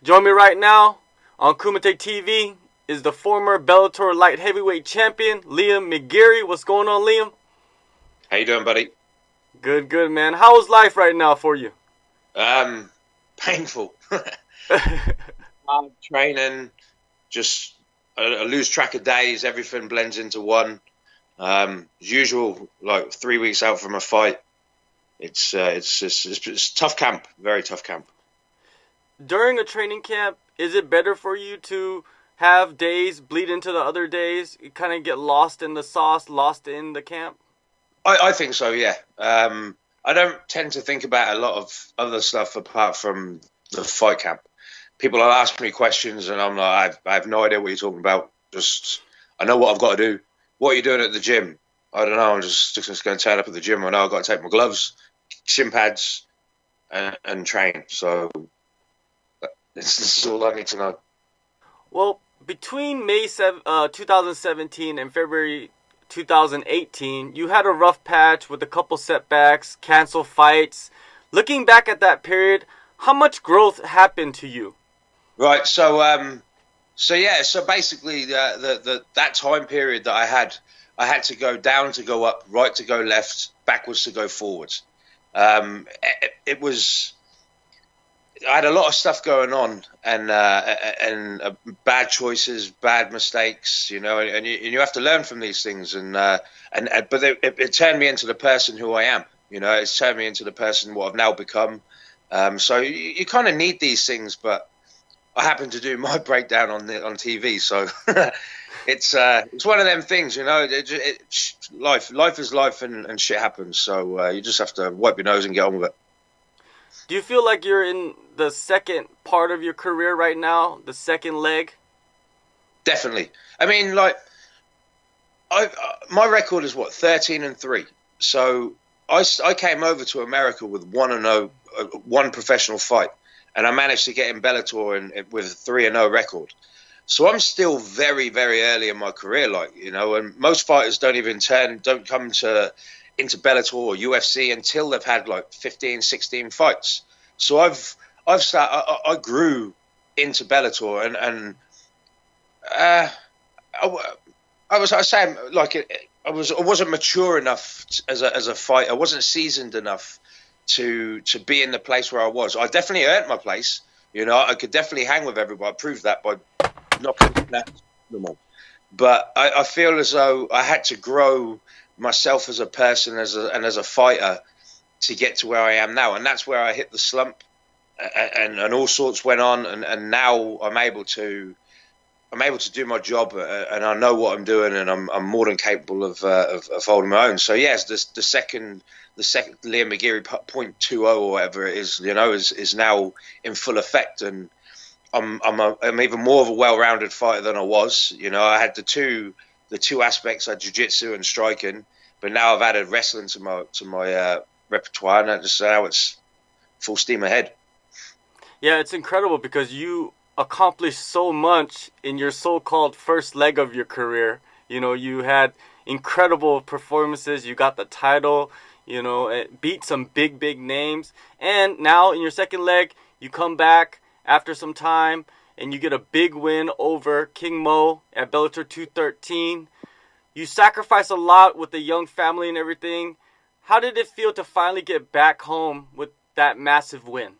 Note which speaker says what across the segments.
Speaker 1: Join me right now on Kumite TV is the former Bellator light heavyweight champion, Liam McGeary. What's going on, Liam?
Speaker 2: How you doing, buddy?
Speaker 1: Good, man. How is life right now for you?
Speaker 2: Painful. Training, just I lose track of days. Everything blends into one. As usual, like 3 weeks out from a fight, it's tough camp, very tough camp.
Speaker 1: During a training camp, is it better for you to have days bleed into the other days? You kind of get lost in the sauce, lost in the camp?
Speaker 2: I think so, yeah. I don't tend to think about a lot of other stuff apart from the fight camp. People will ask me questions, and I'm like, I have no idea what you're talking about. I know what I've got to do. What are you doing at the gym? I don't know. I'm just going to turn up at the gym. I know I've got to take my gloves, shin pads, and train. So this is all I need to know.
Speaker 1: Well, between May 2017 and February 2018, you had a rough patch with a couple setbacks, canceled fights. Looking back at that period, how much growth happened to you?
Speaker 2: Right. So basically, that time period that I had to go down to go up, right to go left, backwards to go forwards. It was. I had a lot of stuff going on, and bad choices, bad mistakes, and you have to learn from these things, but it turned me into the person who I am. It's turned me into the person what I've now become. So you kind of need these things, but I happen to do my breakdown on TV, so it's one of them things, life is life, and shit happens. So you just have to wipe your nose and get on with it.
Speaker 1: Do you feel like you're in the second part of your career right now, the second leg?
Speaker 2: Definitely. I mean, like, my record is 13-3. So I came over to America with 1-0, one professional fight, and I managed to get in Bellator with a 3-0 record. So I'm still very, very early in my career, and most fighters don't come into Bellator or UFC until they've had like 15, 16 fights. So I grew into Bellator, and I wasn't mature enough as a fighter. I wasn't seasoned enough to be in the place where I was. I definitely earned my place. I could definitely hang with everybody. I proved that by knocking that. But I feel as though I had to grow myself as a person and as a fighter to get to where I am now, and that's where I hit the slump, and all sorts went on, and now I'm able to do my job, and I know what I'm doing, and I'm more than capable of holding my own. So yes, the second Liam McGeary 0.20 or whatever it is, is now in full effect, and I'm even more of a well-rounded fighter than I was. I had the two aspects, like jiu-jitsu and striking, but now I've added wrestling to my repertoire, and now it's full steam ahead.
Speaker 1: Yeah, it's incredible because you accomplished so much in your so-called first leg of your career. You had incredible performances. You got the title. Beat some big names, and now in your second leg, you come back after some time, and you get a big win over King Mo at Bellator 213. You sacrifice a lot with a young family and everything. How did it feel to finally get back home with that massive win?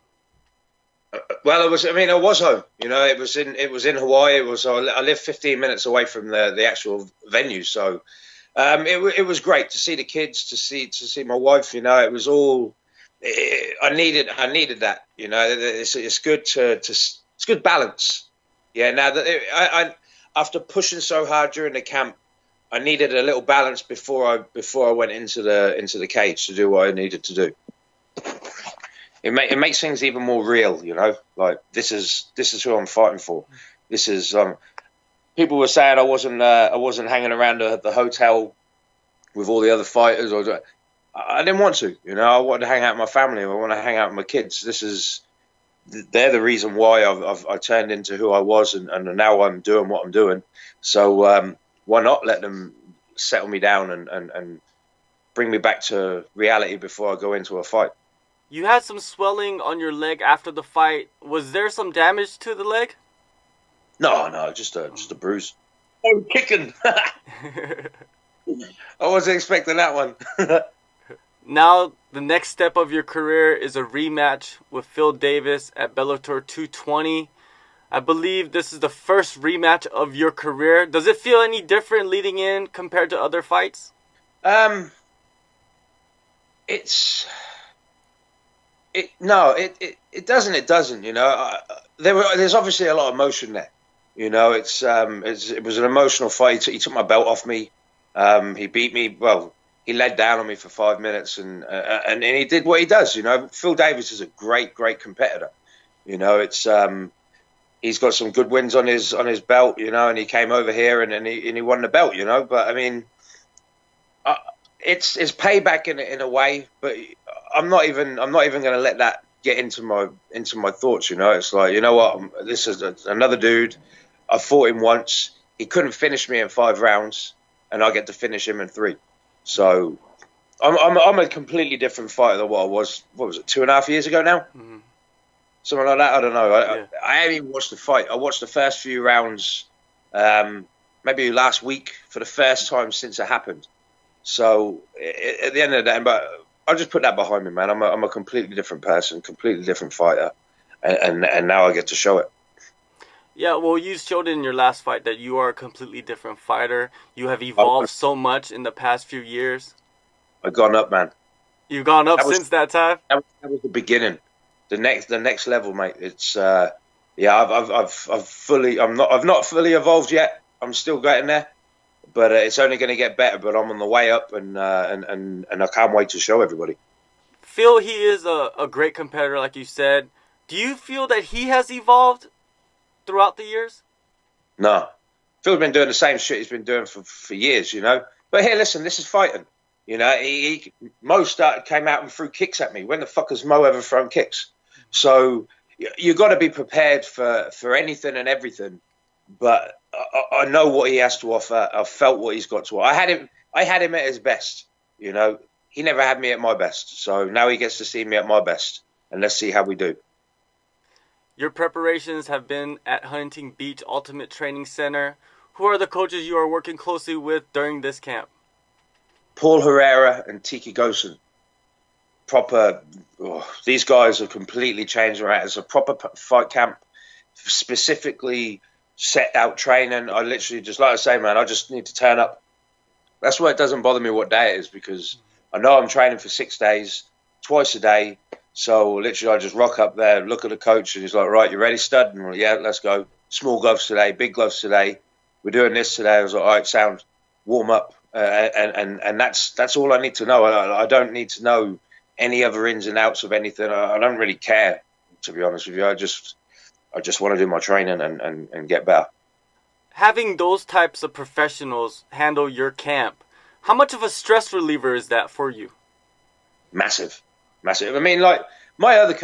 Speaker 2: Well, I was home. It was in Hawaii. I lived 15 minutes away from the actual venue, so it was great to see the kids, to see my wife. It was all I needed that. It's good it's good balance. Yeah. Now that I after pushing so hard during the camp, I needed a little balance before I went into the cage to do what I needed to do. It makes things even more real, Like this is who I'm fighting for. This is people were saying I wasn't hanging around the hotel with all the other fighters. I didn't want to, I wanted to hang out with my family. I want to hang out with my kids. They're the reason why I turned into who I was, and now I'm doing what I'm doing. So why not let them settle me down and bring me back to reality before I go into a fight?
Speaker 1: You had some swelling on your leg after the fight. Was there some damage to the leg?
Speaker 2: No, just a bruise. Oh, kicking! I wasn't expecting that one.
Speaker 1: Now, the next step of your career is a rematch with Phil Davis at Bellator 220. I believe this is the first rematch of your career. Does it feel any different leading in compared to other fights?
Speaker 2: It doesn't. It doesn't. You know, there's obviously a lot of emotion there. You know, it was an emotional fight. He took my belt off me. He beat me. Well, he led down on me for 5 minutes, and he did what he does. You know, Phil Davis is a great competitor. You know, he's got some good wins on his belt. You know, and he came over here and he won the belt. You know, but I mean, it's payback in a way. But I'm not even going to let that get into my thoughts. You know, it's like, you know what, this is another dude. I fought him once. He couldn't finish me in 5 rounds, and I get to finish him in 3. So I'm a completely different fighter than what I was. What was it, 2.5 years ago now? Mm-hmm. Something like that. I don't know. I haven't even watched the fight. I watched the first few rounds, maybe last week, for the first time since it happened. So at the end of the day, but I'll just put that behind me, man. I'm a completely different person, completely different fighter, and now I get to show it.
Speaker 1: Yeah, well, you showed in your last fight that you are a completely different fighter. You have evolved so much in the past few years. I've
Speaker 2: gone up, man.
Speaker 1: You've gone up since that time?
Speaker 2: That was the beginning. The next level, mate. It's I've not fully evolved yet. I'm still getting there, but it's only going to get better. But I'm on the way up, and I can't wait to show everybody.
Speaker 1: Phil, he is a great competitor, like you said. Do you feel that he has evolved throughout the years?
Speaker 2: No. Phil's been doing the same shit he's been doing for years, you know. But here, listen, this is fighting. You know, Mo came out and threw kicks at me. When the fuck has Mo ever thrown kicks? So you got to be prepared for anything and everything. But I know what he has to offer. I've felt what he's got to offer. I had him at his best, you know. He never had me at my best. So now he gets to see me at my best. And let's see how we do.
Speaker 1: Your preparations have been at Huntington Beach Ultimate Training Center. Who are the coaches you are working closely with during this camp?
Speaker 2: Paul Herrera and Tiki Gosen. These guys have completely changed around. It's a proper fight camp, specifically set out training. I literally just, like I say, man, I just need to turn up. That's why it doesn't bother me what day it is, because I know I'm training for 6 days, twice a day. So literally I just rock up there, look at the coach, and he's like, right, you ready, stud? And I'm like, yeah, let's go. Small gloves today, big gloves today. We're doing this today. I was like, all right, sound, warm up. And that's all I need to know. I don't need to know any other ins and outs of anything. I don't really care, to be honest with you. I just want to do my training and get better.
Speaker 1: Having those types of professionals handle your camp, how much of a stress reliever is that for you? Massive.
Speaker 2: I mean, like my old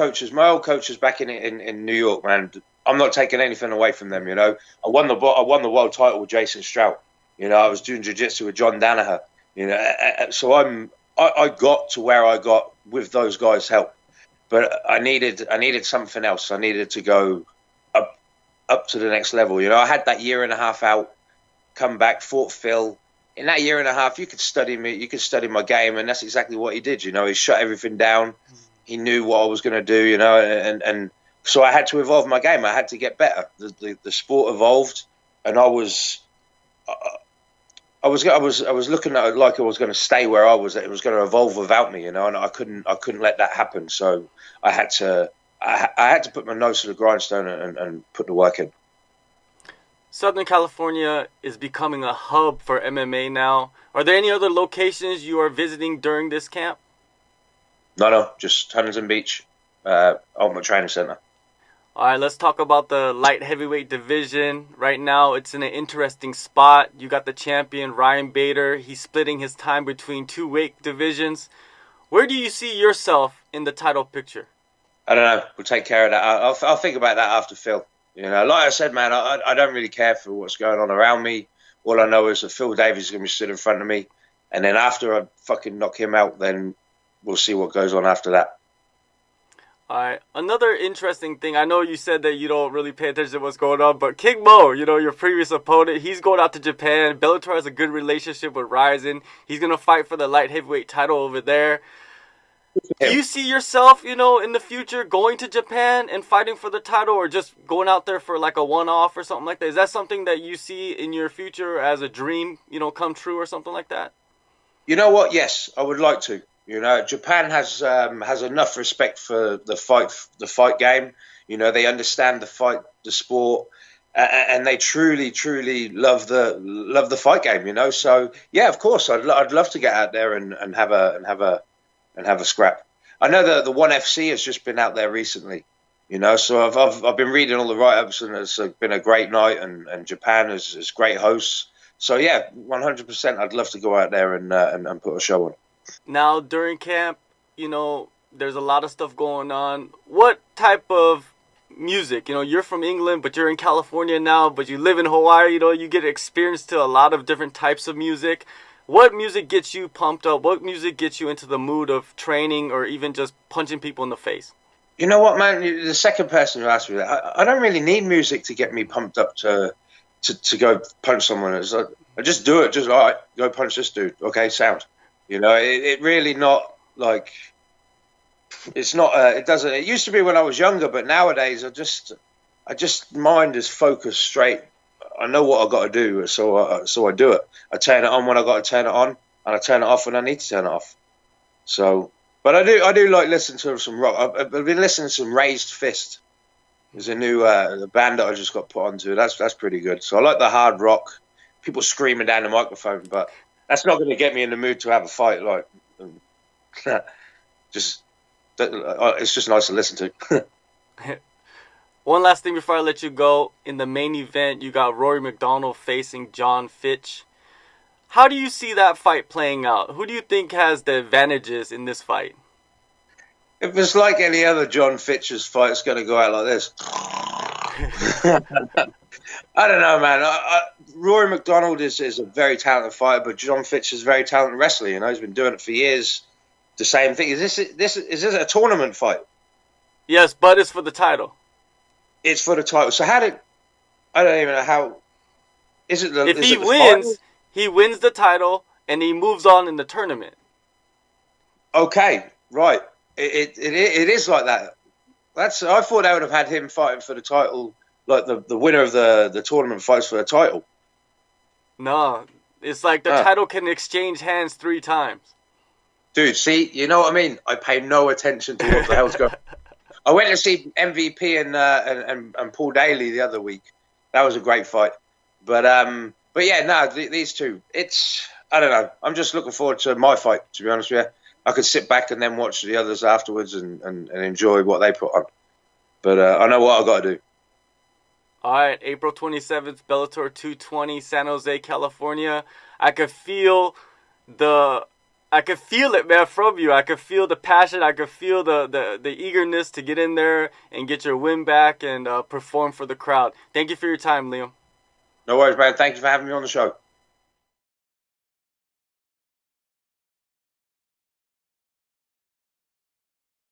Speaker 2: coaches back in New York, man, I'm not taking anything away from them. You know, I won the world title with Jason Strout. You know, I was doing jiu-jitsu with John Danaher. You know, so I got to where I got with those guys' help, but I needed something else. I needed to go up to the next level. You know, I had that 1.5 years out, come back, fought Phil. In that 1.5 years, you could study me, you could study my game, and that's exactly what he did. You know, he shut everything down. He knew what I was going to do. You know, and so I had to evolve my game. I had to get better. The sport evolved, and I was looking at it like I was going to stay where I was. It was going to evolve without me. You know, and I couldn't let that happen. So I had to put my nose to the grindstone and put the work in.
Speaker 1: Southern California is becoming a hub for MMA now. Are there any other locations you are visiting during this camp?
Speaker 2: No, just Huntington Beach, Ultimate Training Center.
Speaker 1: All right, let's talk about the light heavyweight division. Right now, it's in an interesting spot. You got the champion, Ryan Bader. He's splitting his time between 2 weight divisions. Where do you see yourself in the title picture?
Speaker 2: I don't know. We'll take care of that. I'll think about that after Phil. You know, like I said, man, I don't really care for what's going on around me. All I know is that Phil Davies is going to be sitting in front of me. And then after I fucking knock him out, then we'll see what goes on after that.
Speaker 1: All right. Another interesting thing. I know you said that you don't really pay attention to what's going on, but King Mo, your previous opponent, he's going out to Japan. Bellator has a good relationship with Ryzen. He's gonna fight for the light heavyweight title over there. Do
Speaker 2: Him.
Speaker 1: you see yourself, in the future going to Japan and fighting for the title, or just going out there for like a one-off or something like that? Is that something that you see in your future as a dream, come true or something like that?
Speaker 2: You know what? Yes, I would like to. Japan has enough respect for the fight game. They understand the sport, and they truly love the fight game. So yeah, of course, I'd love to get out there and have a scrap. I know that the ONE FC has just been out there recently. So I've been reading all the write-ups, and it's been a great night, and Japan is great hosts. So yeah, 100%. I'd love to go out there and put a show on.
Speaker 1: Now, during camp, there's a lot of stuff going on. What type of music? You're from England, but you're in California now, but you live in Hawaii. You get experience to a lot of different types of music. What music gets you pumped up? What music gets you into the mood of training or even just punching people in the face?
Speaker 2: You know what, man? You're the second person who asked me that. I don't really need music to get me pumped up to go punch someone. I just do it. Just, all right, go punch this dude. Okay, sound. It really not like, it's not, it doesn't, it used to be when I was younger, but nowadays I just mind is focused straight. I know what I got to do. So I do it. I turn it on when I got to turn it on, and I turn it off when I need to turn it off. So, but I do like listening to some rock. I've been listening to some Raised Fist. There's a new the band that I just got put onto. That's pretty good. So I like the hard rock, people screaming down the microphone, but that's not going to get me in the mood to have a fight. Like, it's just nice to listen to.
Speaker 1: One last thing before I let you go. In the main event, you got Rory McDonald facing John Fitch. How do you see that fight playing out? Who do you think has the advantages in this fight?
Speaker 2: If it's like any other John Fitch's fight, it's going to go out like this. I don't know, man. Rory McDonald is a very talented fighter, but John Fitch is a very talented wrestler. He's been doing it for years. The same thing. Is this a tournament fight?
Speaker 1: Yes, but it's for the title.
Speaker 2: It's for the title. So I don't even know how. Is it the?
Speaker 1: If he wins,
Speaker 2: final?
Speaker 1: he wins the title and he moves on in the tournament.
Speaker 2: Okay, right. It is like that. I thought they would have had him fighting for the title, like the winner of the tournament fights for the title.
Speaker 1: No, it's like the title can exchange hands 3 times.
Speaker 2: Dude, see, you know what I mean? I pay no attention to what the hell's going on. I went to see MVP and Paul Daly the other week. That was a great fight. But yeah, no, these two, I don't know. I'm just looking forward to my fight, to be honest with you. I could sit back and then watch the others afterwards and enjoy what they put on. But I know what I got to do.
Speaker 1: All right, April 27th, Bellator 220, San Jose, California. I could feel it, man, from you. I could feel the passion. I could feel the eagerness to get in there and get your win back and perform for the crowd. Thank you for your time, Liam.
Speaker 2: No worries, man. Thank you for having me on the show.